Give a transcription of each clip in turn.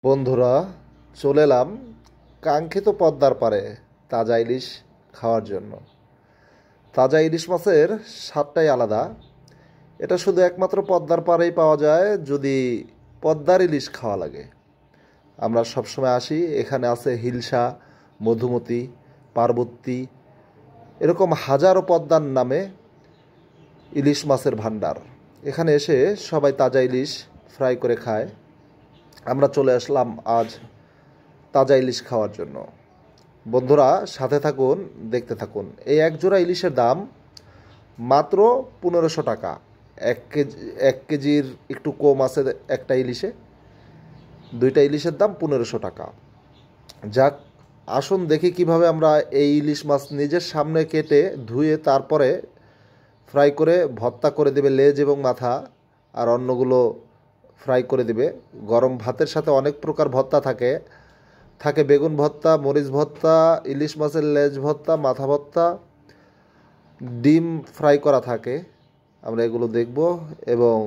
বন্ধুরা, চলে এলাম কাঙ্ক্ষিত পদ্মার পাড়ে তাজা ইলিশ খাওয়ার জন্য। তাজা ইলিশ মাছের স্বাদটাই আলাদা। এটা শুধু একমাত্র পদ্মার পাড়েই পাওয়া যায় যদি পদ্মার ইলিশ খাওয়া লাগে। আমরা সবসময় আসি, এখানে আছে হিলসা, মধুমতি, পার্বতী, এরকম হাজারো পদ্মার নামে ইলিশ মাছের ভান্ডার। এখানে এসে সবাই তাজা ইলিশ ফ্রাই করে খায়। আমরা চলে আসলাম আজ তাজা ইলিশ খাওয়ার জন্য। বন্ধুরা, সাথে থাকুন, দেখতে থাকুন। এই এক জোড়া ইলিশের দাম মাত্র 1500 টাকা। 1 কেজির একটু কম আছে একটা ইলিশে। 2টা ইলিশের দাম 1500 টাকা। যাক, আসুন দেখি কিভাবে আমরা এই ইলিশ মাছ নিজের সামনে কেটে ধুয়ে তারপরে ফ্রাই করে ভর্তা করে দেবে লেজ এবং মাথা, আর অন্যগুলো ফ্রাই করে দেবে। গরম ভাতের সাথে অনেক প্রকার ভর্তা থাকে বেগুন ভর্তা, মরিচ ভর্তা, ইলিশ মাছের লেজ ভর্তা, মাথা ভর্তা, ডিম ফ্রাই করা থাকে। আমরা এগুলো দেখব এবং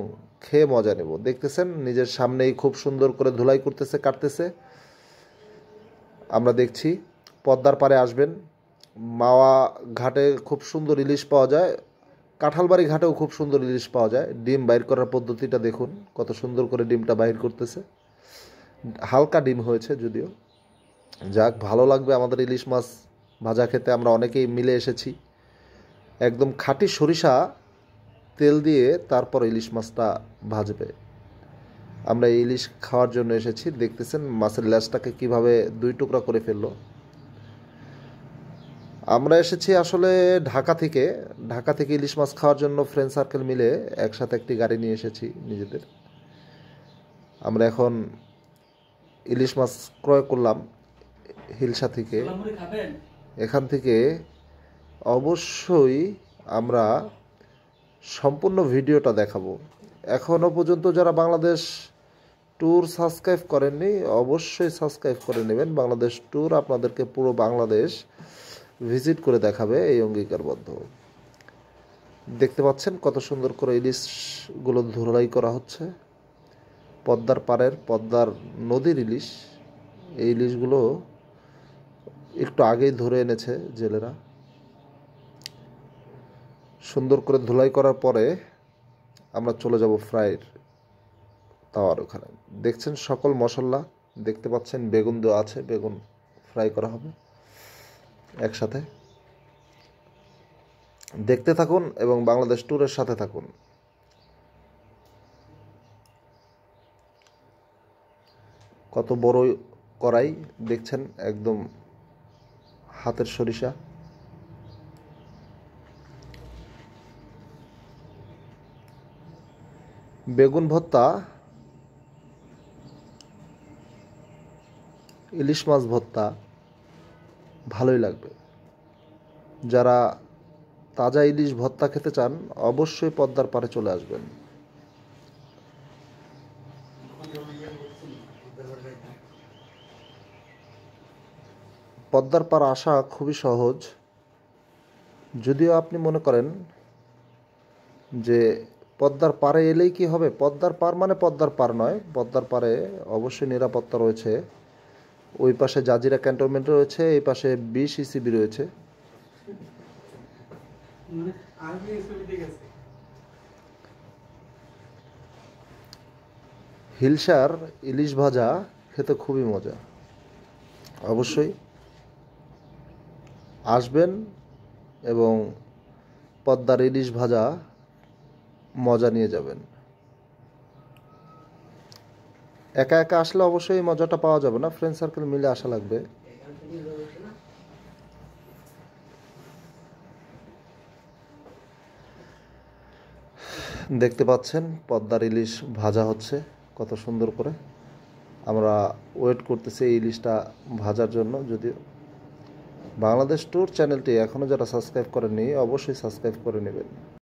খেয়ে মজা নেব। দেখতেছেন নিজের সামনেই খুব সুন্দর করে ধুলাই করতেছে, কাটতেছে। আমরা দেখছি। পদ্মার পাড়ে আসবেন, মাওয়া ঘাটে খুব সুন্দর ইলিশ পাওয়া যায়, কাঁঠালবাড়ি ঘাটেও খুব সুন্দর ইলিশ পাওয়া যায়। ডিম বাইর করার পদ্ধতিটা দেখুন, কত সুন্দর করে ডিমটা বাইর করতেছে। হালকা ডিম হয়েছে যদিও। যাক, ভালো লাগবে আমাদের ইলিশ মাছ ভাজা খেতে। আমরা অনেকেই মিলে এসেছি। একদম খাঁটি সরিষা তেল দিয়ে তারপর ইলিশ মাছটা ভাজবে। আমরা এই ইলিশ খাওয়ার জন্য এসেছি। দেখতেছেন মাছের লেজটাকে কিভাবে 2 টুকরা করে ফেললো। আমরা এসেছি আসলে ঢাকা থেকে ইলিশ মাছ খাওয়ার জন্য ফ্রেন্ড সার্কেল মিলে একসাথে একটি গাড়ি নিয়ে এসেছি নিজেদের। আমরা এখন ইলিশ মাছ ক্রয় করলাম হিলসা থেকে। এখান থেকে অবশ্যই আমরা সম্পূর্ণ ভিডিওটা দেখাবো। এখনও পর্যন্ত যারা বাংলাদেশ ট্যুর সাবস্ক্রাইব করেননি, অবশ্যই সাবস্ক্রাইব করে নেবেন। বাংলাদেশ ট্যুর আপনাদেরকে পুরো বাংলাদেশ ভিজিট করে দেখাবে, এই অঙ্গীকারবদ্ধ। দেখতে পাচ্ছেন কত সুন্দর করে ইলিশগুলো ধুলাই করা হচ্ছে। পদ্মার পাড়ের, পদ্মার নদীর ইলিশ। এই ইলিশগুলো একটু আগেই ধরে এনেছে জেলেরা। সুন্দর করে ধুলাই করার পরে আমরা চলে যাব ফ্রাইয়ের তাওয়ার ওখানে। দেখছেন সকল মশলা, দেখতে পাচ্ছেন বেগুন দেওয়া আছে, বেগুন ফ্রাই করা হবে একসাথে। দেখতে থাকুন এবং বাংলাদেশ ট্যুরের সাথে থাকুন। কত বড় কড়াই দেখছেন, একদম হাতের সরিষা। বেগুন ভর্তা, ইলিশ মাছ ভর্তা ভালোই লাগবে। যারা তাজা ইলিশ ভর্তা খেতে চান অবশ্যই পদ্মার পাড়ে চলে আসবেন। পদ্মার পাড় আসা খুবই সহজ। যদিও আপনি মনে করেন যে পদ্মার পাড়ে এলেই কি হবে, পদ্মার পাড় মানে পদ্মার পাড় নয়। পদ্মার পাড়ে অবশ্যই নিরাপত্তা রয়েছে। ওই পাশে জাজিরা ক্যান্টনমেন্ট রয়েছে, এই পাশে 20 ইসিবি রয়েছে। হিলসার ইলিশ ভাজা খেতে খুবই মজা। অবশ্যই আসবেন এবং পদ্মার ইলিশ ভাজা মজা নিয়ে যাবেন। একা একা আসলে অবশ্যই এই মজাটা পাওয়া যাবে না, ফ্রেন্ড সার্কেল মিলে আসা লাগবে। দেখতে পাচ্ছেন পদ্মার ইলিশ ভাজা হচ্ছে কত সুন্দর করে। আমরা ওয়েট করতেছি এই ইলিশটা ভাজার জন্য। যদিও বাংলাদেশ ট্যুর চ্যানেলটি এখনও যারা সাবস্ক্রাইব করেননি অবশ্যই সাবস্ক্রাইব করে নেবেন।